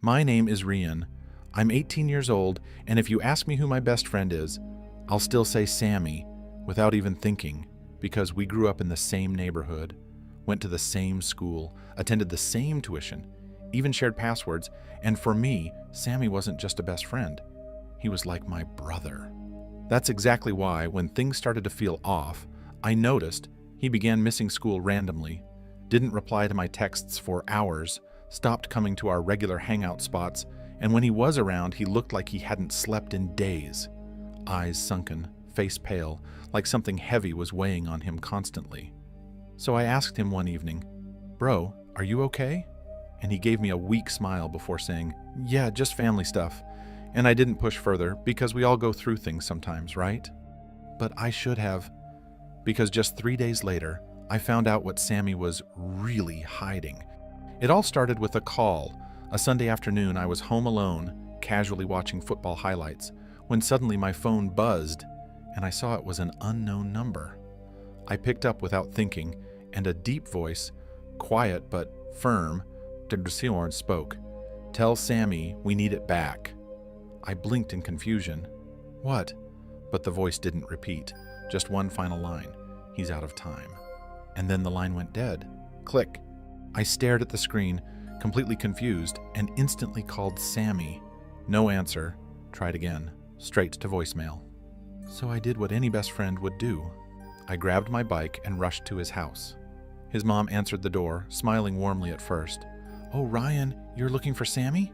My name is Rian. I'm 18 years old, and if you ask me who my best friend is, I'll still say Sammy without even thinking, because we grew up in the same neighborhood, went to the same school, attended the same tuition, even shared passwords, and for me, Sammy wasn't just a best friend. He was like my brother. That's exactly why, when things started to feel off, I noticed he began missing school randomly, didn't reply to my texts for hours, stopped coming to our regular hangout spots, and when he was around, he looked like he hadn't slept in days. Eyes sunken, face pale, like something heavy was weighing on him constantly. So I asked him one evening, "Bro, are you okay?" And he gave me a weak smile before saying, "Yeah, just family stuff." And I didn't push further because we all go through things sometimes, right? But I should have, because just 3 days later, I found out what Sammy was really hiding. It all started with a call. A Sunday afternoon, I was home alone, casually watching football highlights, when suddenly my phone buzzed, and I saw it was an unknown number. I picked up without thinking, and a deep voice, quiet but firm, spoke. "Tell Sammy we need it back." I blinked in confusion. "What?" But the voice didn't repeat, just one final line. "He's out of time." And then the line went dead. Click. I stared at the screen, completely confused, and instantly called Sammy. No answer. Tried again. Straight to voicemail. So I did what any best friend would do. I grabbed my bike and rushed to his house. His mom answered the door, smiling warmly at first. "Oh, Ryan, you're looking for Sammy?"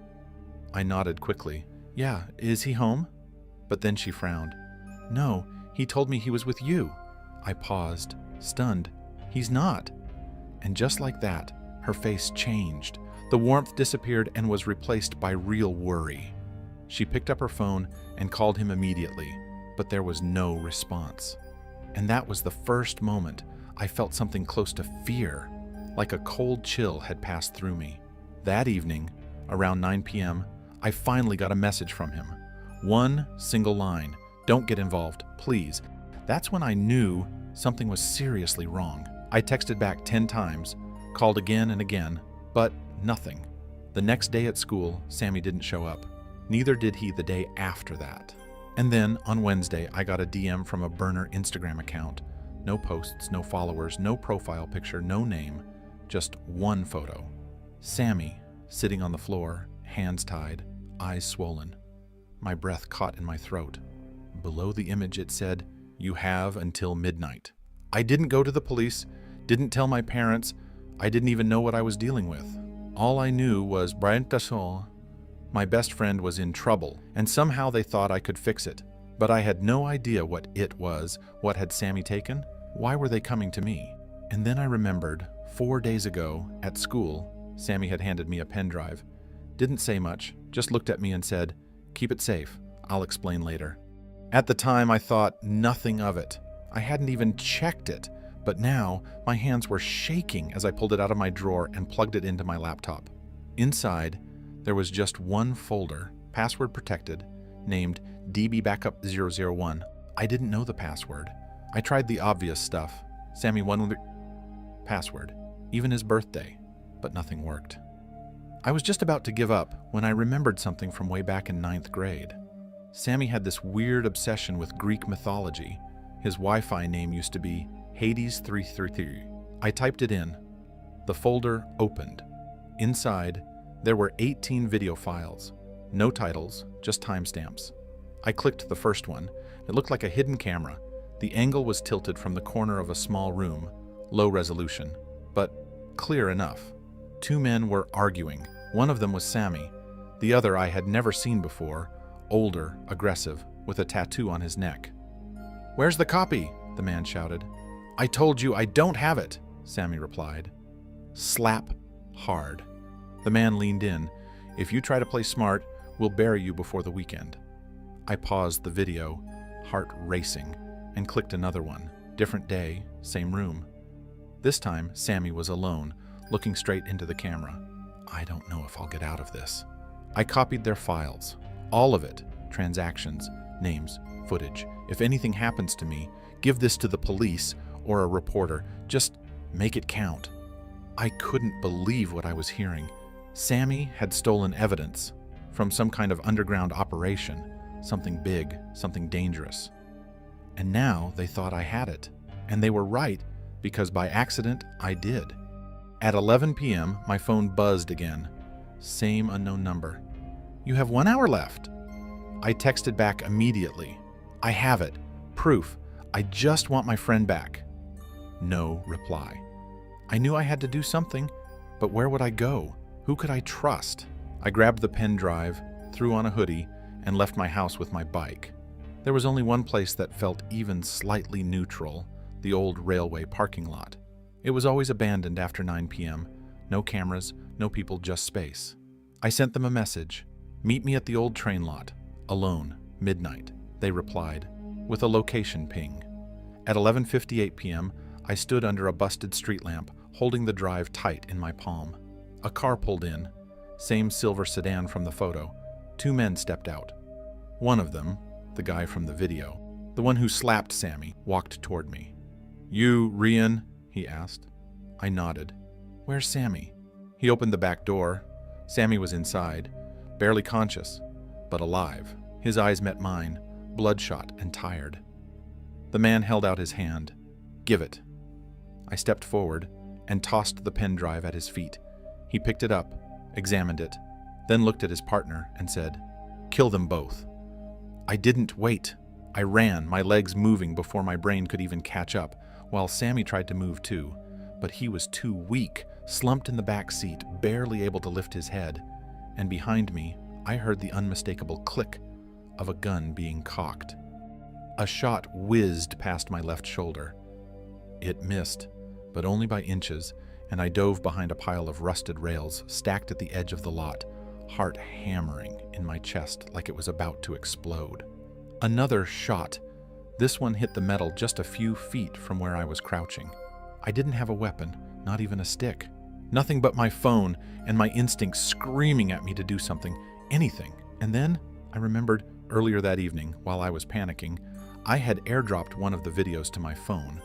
I nodded quickly. "Yeah, is he home?" But then she frowned. "No, he told me he was with you." I paused, stunned. "He's not." And just like that, her face changed. The warmth disappeared and was replaced by real worry. She picked up her phone and called him immediately, but there was no response. And that was the first moment I felt something close to fear, like a cold chill had passed through me. That evening, around 9 p.m., I finally got a message from him. One single line, "Don't get involved, please." That's when I knew something was seriously wrong. I texted back 10 times, called again and again, but nothing. The next day at school, Sammy didn't show up. Neither did he the day after that. And then, on Wednesday, I got a DM from a burner Instagram account. No posts, no followers, no profile picture, no name, just one photo. Sammy, sitting on the floor, hands tied, eyes swollen. My breath caught in my throat. Below the image it said, "You have until midnight." I didn't go to the police, didn't tell my parents, I didn't even know what I was dealing with. All I knew was Brian Tasson. My best friend was in trouble, and somehow they thought I could fix it. But I had no idea what it was. What had Sammy taken? Why were they coming to me? And then I remembered, 4 days ago, at school, Sammy had handed me a pen drive. Didn't say much, just looked at me and said, "Keep it safe, I'll explain later." At the time I thought nothing of it. I hadn't even checked it, but now my hands were shaking as I pulled it out of my drawer and plugged it into my laptop. Inside, there was just one folder, password protected, named DB Backup 001. I didn't know the password. I tried the obvious stuff. Sammy one password, even his birthday, but nothing worked. I was just about to give up when I remembered something from way back in 9th grade. Sammy had this weird obsession with Greek mythology. His Wi-Fi name used to be Hades333. I typed it in. The folder opened. Inside, there were 18 video files. No titles, just timestamps. I clicked the first one. It looked like a hidden camera. The angle was tilted from the corner of a small room, low resolution, but clear enough. 2 men were arguing. One of them was Sammy. The other I had never seen before, older, aggressive, with a tattoo on his neck. "Where's the copy?" the man shouted. "I told you I don't have it," Sammy replied. Slap hard. The man leaned in. "If you try to play smart, we'll bury you before the weekend." I paused the video, heart racing, and clicked another one. Different day, same room. This time, Sammy was alone, looking straight into the camera. I don't know if I'll get out of this. I copied their files. All of it. Transactions, names, footage. If anything happens to me, give this to the police or a reporter. Just make it count. I couldn't believe what I was hearing. Sammy had stolen evidence from some kind of underground operation, something big, something dangerous. And now they thought I had it. And they were right, because by accident, I did. At 11 p.m., my phone buzzed again. Same unknown number. "You have 1 hour left." I texted back immediately. "I have it. Proof. I just want my friend back." No reply. I knew I had to do something, but where would I go? Who could I trust? I grabbed the pen drive, threw on a hoodie, and left my house with my bike. There was only one place that felt even slightly neutral, the old railway parking lot. It was always abandoned after 9 p.m. No cameras, no people, just space. I sent them a message. "Meet me at the old train lot. Alone. Midnight." They replied, with a location ping. At 11:58 p.m., I stood under a busted street lamp, holding the drive tight in my palm. A car pulled in. Same silver sedan from the photo. 2 men stepped out. One of them, the guy from the video, the one who slapped Sammy, walked toward me. "You, Rian?" he asked. I nodded. "Where's Sammy?" He opened the back door. Sammy was inside, barely conscious, but alive. His eyes met mine, bloodshot and tired. The man held out his hand. "Give it." I stepped forward and tossed the pen drive at his feet. He picked it up, examined it, then looked at his partner and said, "Kill them both." I didn't wait. I ran, my legs moving before my brain could even catch up, while Sammy tried to move too, but he was too weak, slumped in the back seat, barely able to lift his head. And behind me, I heard the unmistakable click of a gun being cocked. A shot whizzed past my left shoulder. It missed, but only by inches, and I dove behind a pile of rusted rails stacked at the edge of the lot, heart hammering in my chest like it was about to explode. Another shot. This one hit the metal just a few feet from where I was crouching. I didn't have a weapon, not even a stick. Nothing but my phone and my instincts screaming at me to do something, anything. And then I remembered earlier that evening, while I was panicking, I had airdropped one of the videos to my phone.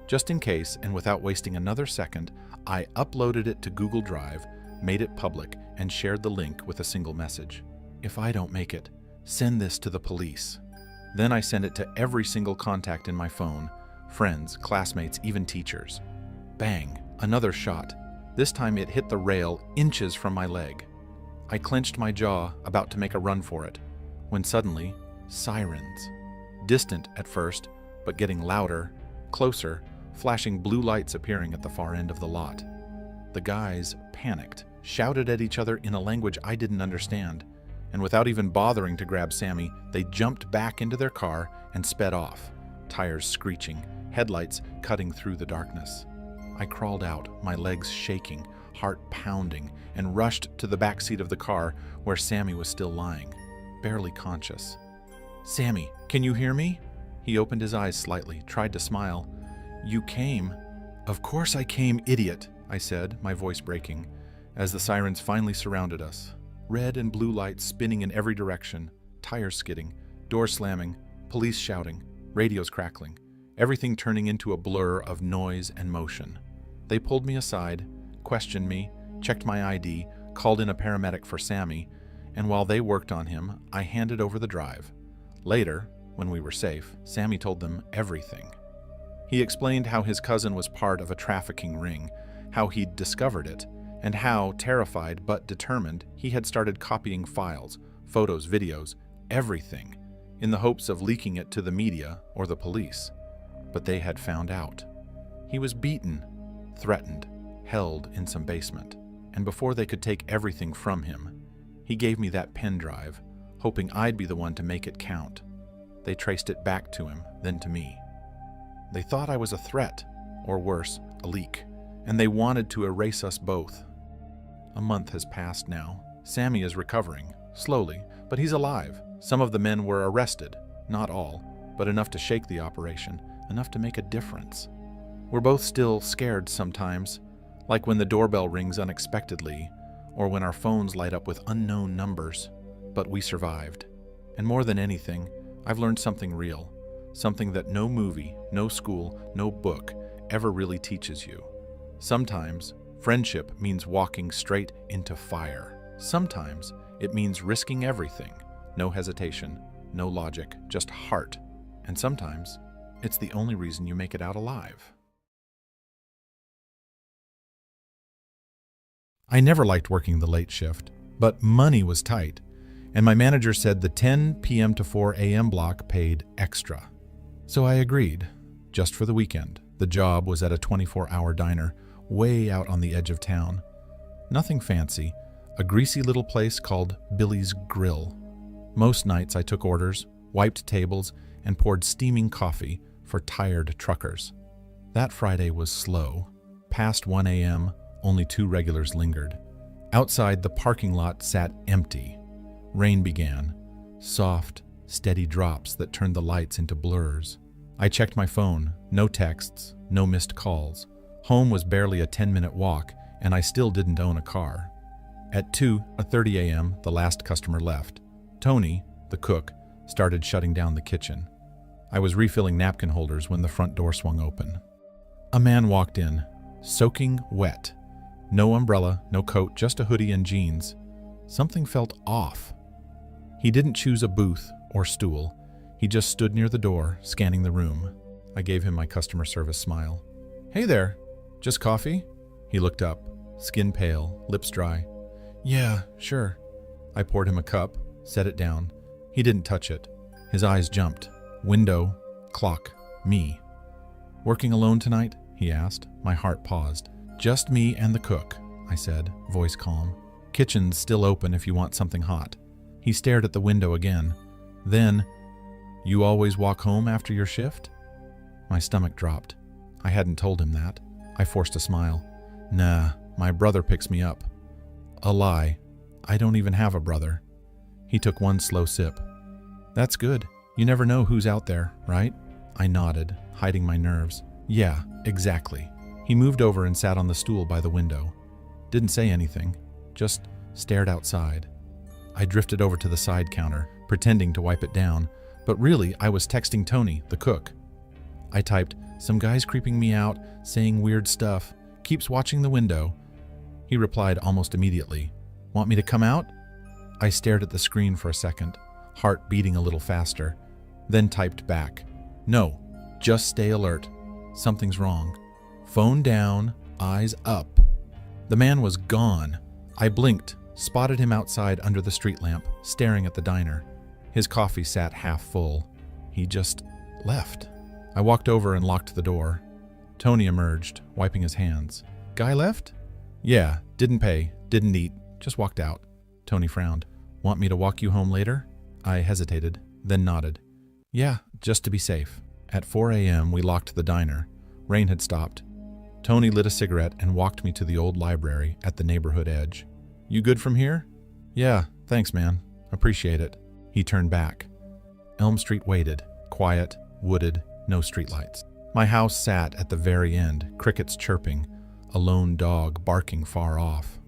Just in case, and without wasting another second, I uploaded it to Google Drive, made it public, and shared the link with a single message. "If I don't make it, send this to the police." Then I sent it to every single contact in my phone, friends, classmates, even teachers. Bang, another shot. This time it hit the rail inches from my leg. I clenched my jaw, about to make a run for it, when suddenly, sirens. Distant at first, but getting louder, closer, flashing blue lights appearing at the far end of the lot. The guys panicked, shouted at each other in a language I didn't understand, and without even bothering to grab Sammy, they jumped back into their car and sped off, tires screeching, headlights cutting through the darkness. I crawled out, my legs shaking, heart pounding, and rushed to the back seat of the car where Sammy was still lying, barely conscious. "Sammy, can you hear me?" He opened his eyes slightly, tried to smile. "You came." "Of course I came, idiot," I said, my voice breaking, as the sirens finally surrounded us. Red and blue lights spinning in every direction, tires skidding, doors slamming, police shouting, radios crackling, everything turning into a blur of noise and motion. They pulled me aside, questioned me, checked my ID, called in a paramedic for Sammy, and while they worked on him, I handed over the drive. Later, when we were safe, Sammy told them everything. He explained how his cousin was part of a trafficking ring, how he'd discovered it, and how, terrified but determined, he had started copying files, photos, videos, everything, in the hopes of leaking it to the media or the police. But they had found out. He was beaten, threatened, held in some basement, and before they could take everything from him, he gave me that pen drive, hoping I'd be the one to make it count. They traced it back to him, then to me. They thought I was a threat, or worse, a leak, and they wanted to erase us both. A month has passed now. Sammy is recovering, slowly, but he's alive. Some of the men were arrested, not all, but enough to shake the operation, enough to make a difference. We're both still scared sometimes, like when the doorbell rings unexpectedly, or when our phones light up with unknown numbers. But we survived. And more than anything, I've learned something real, something that no movie, no school, no book ever really teaches you. Sometimes, Friendship means walking straight into fire. Sometimes it means risking everything. No hesitation, no logic, just heart. And sometimes it's the only reason you make it out alive. I never liked working the late shift, but money was tight, and my manager said the 10 p.m. to 4 a.m. block paid extra. So I agreed, just for the weekend. The job was at a 24-hour diner, way out on the edge of town. Nothing fancy, a greasy little place called Billy's Grill. Most nights I took orders, wiped tables, and poured steaming coffee for tired truckers. That Friday was slow. Past 1 a.m., only 2 regulars lingered. Outside, the parking lot sat empty. Rain began, soft, steady drops that turned the lights into blurs. I checked my phone, no texts, no missed calls. Home was barely a 10-minute walk, and I still didn't own a car. At 2:30 a.m., the last customer left. Tony, the cook, started shutting down the kitchen. I was refilling napkin holders when the front door swung open. A man walked in, soaking wet. No umbrella, no coat, just a hoodie and jeans. Something felt off. He didn't choose a booth or stool. He just stood near the door, scanning the room. I gave him my customer service smile. "Hey there, just coffee?" He looked up, skin pale, lips dry. "Yeah, sure." I poured him a cup, set it down. He didn't touch it. His eyes jumped. Window, clock, me. "Working alone tonight?" he asked. My heart paused. "Just me and the cook," I said, voice calm. "Kitchen's still open if you want something hot." He stared at the window again. Then, "You always walk home after your shift?" My stomach dropped. I hadn't told him that. I forced a smile. "Nah, my brother picks me up." "A lie. I don't even have a brother." He took one slow sip. "That's good. You never know who's out there, right?" I nodded, hiding my nerves. "Yeah, exactly." He moved over and sat on the stool by the window. Didn't say anything, just stared outside. I drifted over to the side counter, pretending to wipe it down, but really I was texting Tony, the cook. I typed, "Some guy's creeping me out, saying weird stuff, keeps watching the window." He replied almost immediately, "Want me to come out?" I stared at the screen for a second, heart beating a little faster, then typed back, "No, just stay alert. Something's wrong." Phone down, eyes up. The man was gone. I blinked, spotted him outside under the street lamp, staring at the diner. His coffee sat half full. He just left. I walked over and locked the door. Tony emerged, wiping his hands. "Guy left?" "Yeah, didn't pay, didn't eat, just walked out." Tony frowned. "Want me to walk you home later?" I hesitated, then nodded. "Yeah, just to be safe." At 4 a.m., we locked the diner. Rain had stopped. Tony lit a cigarette and walked me to the old library at the neighborhood edge. "You good from here?" "Yeah, thanks, man. Appreciate it." He turned back. Elm Street waited, quiet, wooded, no streetlights. My house sat at the very end, crickets chirping, a lone dog barking far off.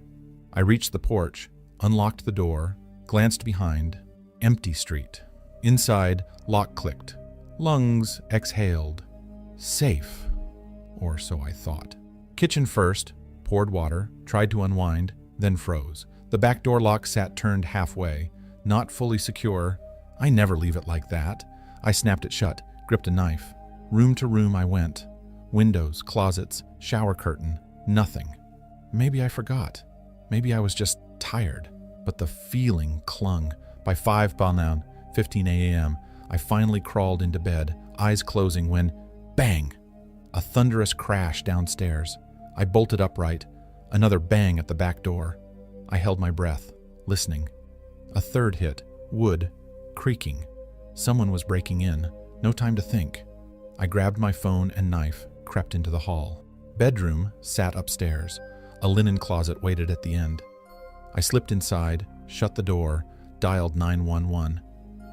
I reached the porch, unlocked the door, glanced behind. Empty street. Inside, lock clicked. Lungs exhaled. Safe. Or so I thought. Kitchen first, poured water, tried to unwind, then froze. The back door lock sat turned halfway, not fully secure. I never leave it like that. I snapped it shut, gripped a knife. Room to room I went. Windows, closets, shower curtain, nothing. Maybe I forgot. Maybe I was just tired. But the feeling clung. By 5:15 a.m., I finally crawled into bed, eyes closing when, bang! A thunderous crash downstairs. I bolted upright. Another bang at the back door. I held my breath, listening. A third hit, wood, creaking. Someone was breaking in. No time to think. I grabbed my phone and knife, crept into the hall. Bedroom sat upstairs. A linen closet waited at the end. I slipped inside, shut the door, dialed 911.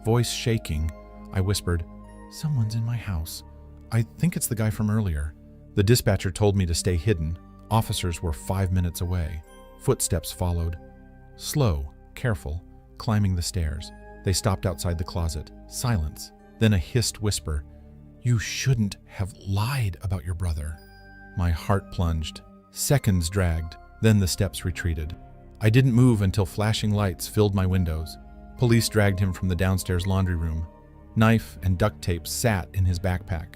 Voice shaking, I whispered, "Someone's in my house. I think it's the guy from earlier." The dispatcher told me to stay hidden. Officers were 5 minutes away. Footsteps followed. Slow, careful, climbing the stairs. They stopped outside the closet. Silence. Then a hissed whisper. "You shouldn't have lied about your brother." My heart plunged. Seconds dragged, then the steps retreated. I didn't move until flashing lights filled my windows. Police dragged him from the downstairs laundry room. Knife and duct tape sat in his backpack.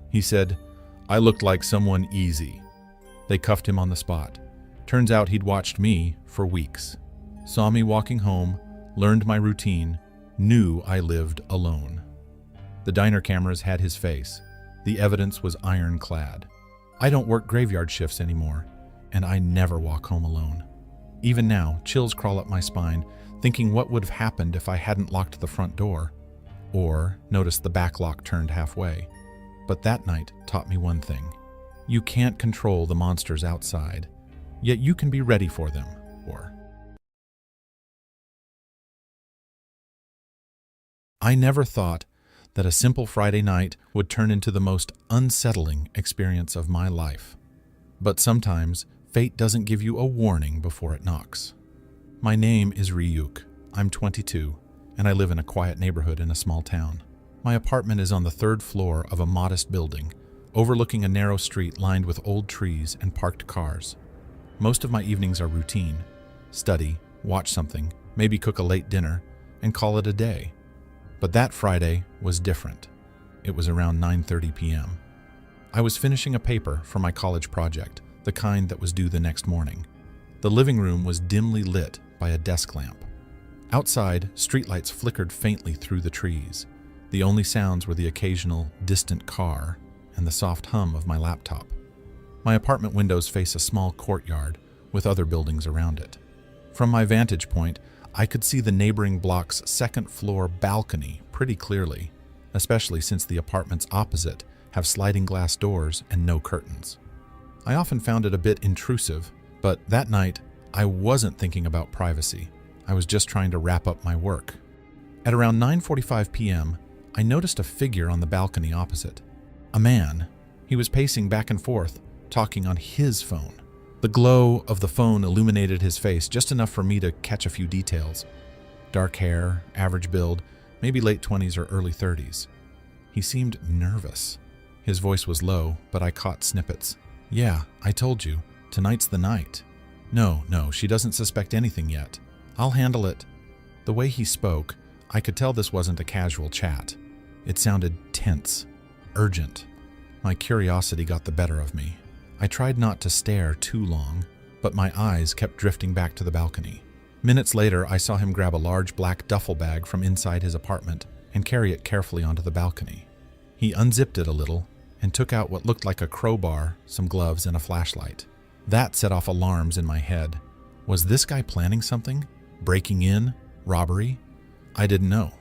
He said, "I looked like someone easy." They cuffed him on the spot. Turns out he'd watched me for weeks. Saw me walking home, learned my routine, knew I lived alone. The diner cameras had his face. The evidence was ironclad. I don't work graveyard shifts anymore, and I never walk home alone. Even now, chills crawl up my spine, thinking what would have happened if I hadn't locked the front door, or noticed the back lock turned halfway. But that night taught me one thing. You can't control the monsters outside, yet you can be ready for them, or... I never thought that a simple Friday night would turn into the most unsettling experience of my life. But sometimes, fate doesn't give you a warning before it knocks. My name is Ryuk. I'm 22, and I live in a quiet neighborhood in a small town. My apartment is on the third floor of a modest building, overlooking a narrow street lined with old trees and parked cars. Most of my evenings are routine. Study, watch something, maybe cook a late dinner, and call it a day. But that Friday was different. It was around 9:30 p.m. I was finishing a paper for my college project, the kind that was due the next morning. The living room was dimly lit by a desk lamp. Outside, streetlights flickered faintly through the trees. The only sounds were the occasional distant car and the soft hum of my laptop. My apartment windows face a small courtyard with other buildings around it. From my vantage point, I could see the neighboring block's second-floor balcony pretty clearly, especially since the apartments opposite have sliding glass doors and no curtains. I often found it a bit intrusive, but that night, I wasn't thinking about privacy. I was just trying to wrap up my work. At around 9:45 p.m., I noticed a figure on the balcony opposite. A man. He was pacing back and forth, talking on his phone. The glow of the phone illuminated his face just enough for me to catch a few details. Dark hair, average build, maybe late 20s or early 30s. He seemed nervous. His voice was low, but I caught snippets. "Yeah, I told you. Tonight's the night." No, she doesn't suspect anything yet. I'll handle it." The way he spoke, I could tell this wasn't a casual chat. It sounded tense, urgent. My curiosity got the better of me. I tried not to stare too long, but my eyes kept drifting back to the balcony. Minutes later, I saw him grab a large black duffel bag from inside his apartment and carry it carefully onto the balcony. He unzipped it a little and took out what looked like a crowbar, some gloves, and a flashlight. That set off alarms in my head. Was this guy planning something? Breaking in? Robbery? I didn't know.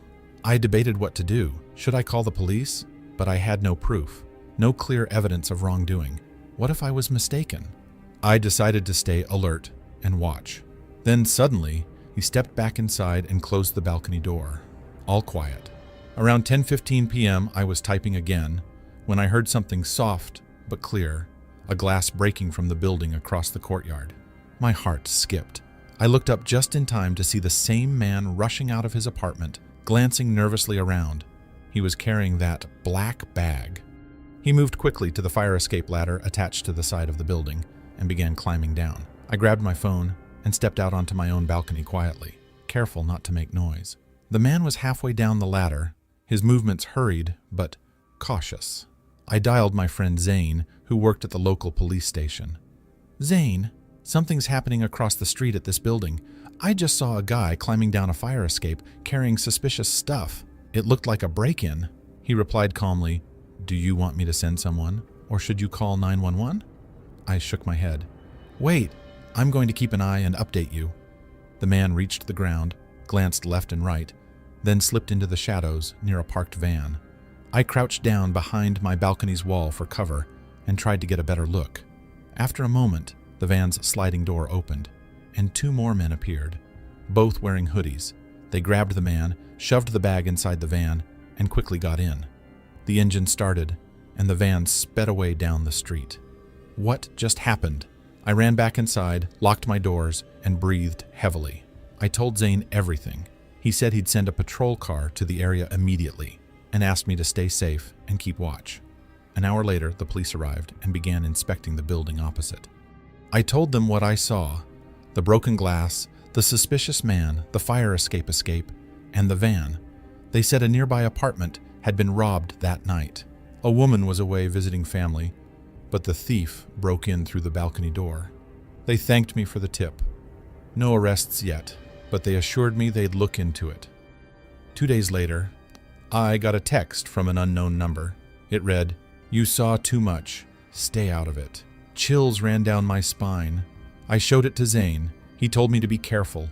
I debated what to do. Should I call the police? But I had no proof, no clear evidence of wrongdoing. What if I was mistaken? I decided to stay alert and watch. Then suddenly, he stepped back inside and closed the balcony door. All quiet. Around 10:15 p.m., I was typing again when I heard something soft but clear, a glass breaking from the building across the courtyard. My heart skipped. I looked up just in time to see the same man rushing out of his apartment, glancing nervously around. He was carrying that black bag. He moved quickly to the fire escape ladder attached to the side of the building and began climbing down. I grabbed my phone and stepped out onto my own balcony quietly, careful not to make noise. The man was halfway down the ladder, his movements hurried but cautious. I dialed my friend Zane, who worked at the local police station. "Zane, something's happening across the street at this building. I just saw a guy climbing down a fire escape carrying suspicious stuff. It looked like a break-in." He replied calmly, "Do you want me to send someone, or should you call 911? I shook my head. "Wait, I'm going to keep an eye and update you." The man reached the ground, glanced left and right, then slipped into the shadows near a parked van. I crouched down behind my balcony's wall for cover and tried to get a better look. After a moment, the van's sliding door opened, and two more men appeared, both wearing hoodies. They grabbed the man, shoved the bag inside the van, and quickly got in. The engine started, and the van sped away down the street. What just happened? I ran back inside, locked my doors, and breathed heavily. I told Zane everything. He said he'd send a patrol car to the area immediately and asked me to stay safe and keep watch. An hour later, the police arrived and began inspecting the building opposite. I told them what I saw: the broken glass, the suspicious man, the fire escape, and the van. They said a nearby apartment had been robbed that night. A woman was away visiting family, but the thief broke in through the balcony door. They thanked me for the tip. No arrests yet, but they assured me they'd look into it. 2 days later, I got a text from an unknown number. It read, "You saw too much. Stay out of it." Chills ran down my spine. I showed it to Zane. He told me to be careful,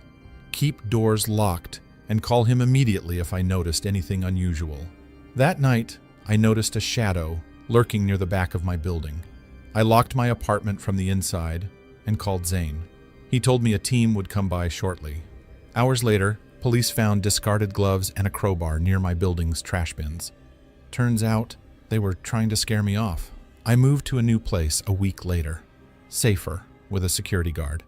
keep doors locked, and call him immediately if I noticed anything unusual. That night, I noticed a shadow lurking near the back of my building. I locked my apartment from the inside and called Zane. He told me a team would come by shortly. Hours later, police found discarded gloves and a crowbar near my building's trash bins. Turns out, they were trying to scare me off. I moved to a new place a week later, safer, with a security guard.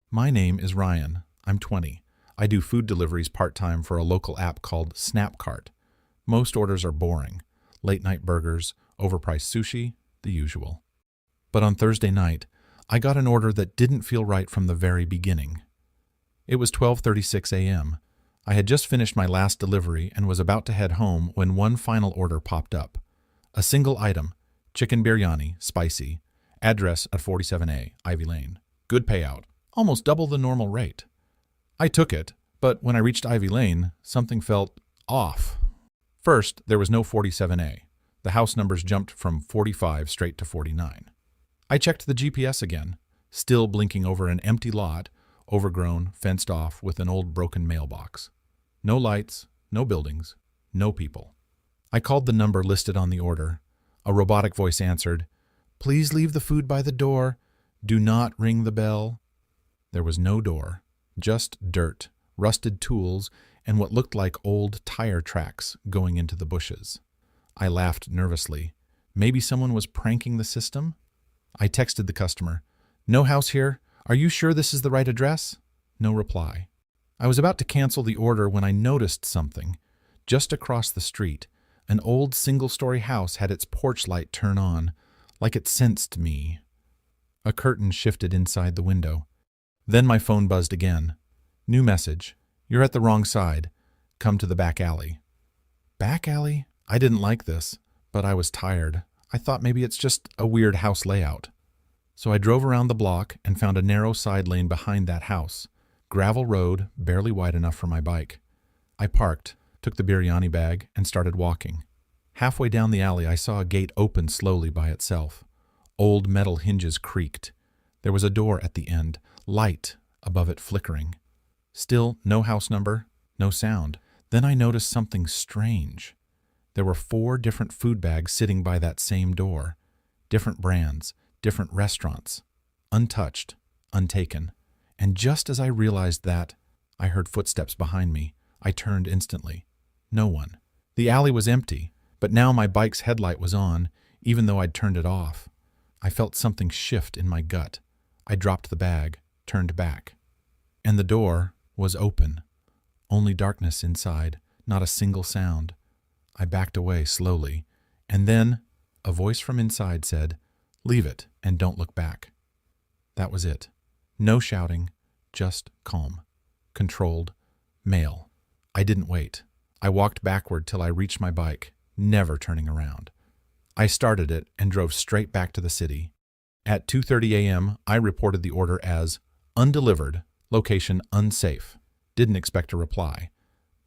My name is Ryan. I'm 20. I do food deliveries part-time for a local app called Snapcart. Most orders are boring: late-night burgers, overpriced sushi, the usual. But on Thursday night, I got an order that didn't feel right from the very beginning. It was 12:36 a.m. I had just finished my last delivery and was about to head home when one final order popped up. A single item: chicken biryani, spicy, address at 47A, Ivy Lane. Good payout, almost double the normal rate. I took it, but when I reached Ivy Lane, something felt off. First, there was no 47A. The house numbers jumped from 45 straight to 49. I checked the GPS again, still blinking over an empty lot, overgrown, fenced off, with an old broken mailbox. No lights, no buildings, no people. I called the number listed on the order. A robotic voice answered, "Please leave the food by the door. Do not ring the bell." There was no door, just dirt, rusted tools, and what looked like old tire tracks going into the bushes. I laughed nervously. Maybe someone was pranking the system? I texted the customer, "No house here. Are you sure this is the right address?" No reply. I was about to cancel the order when I noticed something. Just across the street, an old single-story house had its porch light turn on, like it sensed me. A curtain shifted inside the window. Then my phone buzzed again. New message. "You're at the wrong side. Come to the back alley." Back alley? I didn't like this, but I was tired. I thought maybe it's just a weird house layout. So I drove around the block and found a narrow side lane behind that house. Gravel road, barely wide enough for my bike. I parked, took the biryani bag, and started walking. Halfway down the alley, I saw a gate open slowly by itself. Old metal hinges creaked. There was a door at the end, light above it flickering. Still no house number, no sound. Then I noticed something strange. There were 4 different food bags sitting by that same door. Different brands, different restaurants. Untouched, untaken. And just as I realized that, I heard footsteps behind me. I turned instantly. No one. The alley was empty, but now my bike's headlight was on, even though I'd turned it off. I felt something shift in my gut. I dropped the bag, turned back. And the door was open. Only darkness inside, not a single sound. I backed away slowly, and then a voice from inside said, "Leave it and don't look back." That was it. No shouting, just calm. Controlled. Male. I didn't wait. I walked backward till I reached my bike, never turning around. I started it and drove straight back to the city. At 2:30 a.m., I reported the order as undelivered, location unsafe. Didn't expect a reply.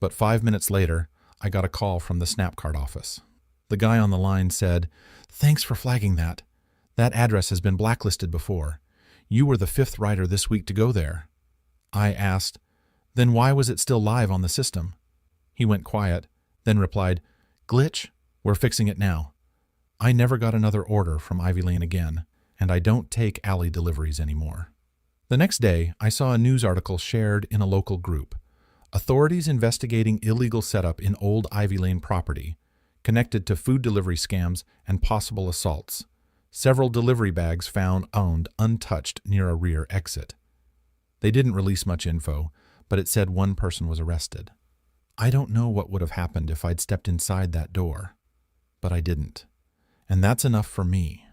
But 5 minutes later, I got a call from the Snapcart office. The guy on the line said, "Thanks for flagging that. That address has been blacklisted before. You were the 5th rider this week to go there." I asked, "Then why was it still live on the system?" He went quiet, then replied, "Glitch? We're fixing it now." I never got another order from Ivy Lane again, and I don't take alley deliveries anymore. The next day, I saw a news article shared in a local group. Authorities investigating illegal setup in old Ivy Lane property, connected to food delivery scams and possible assaults. Several delivery bags found owned untouched near a rear exit. They didn't release much info, but it said one person was arrested. I don't know what would have happened if I'd stepped inside that door, but I didn't. And that's enough for me.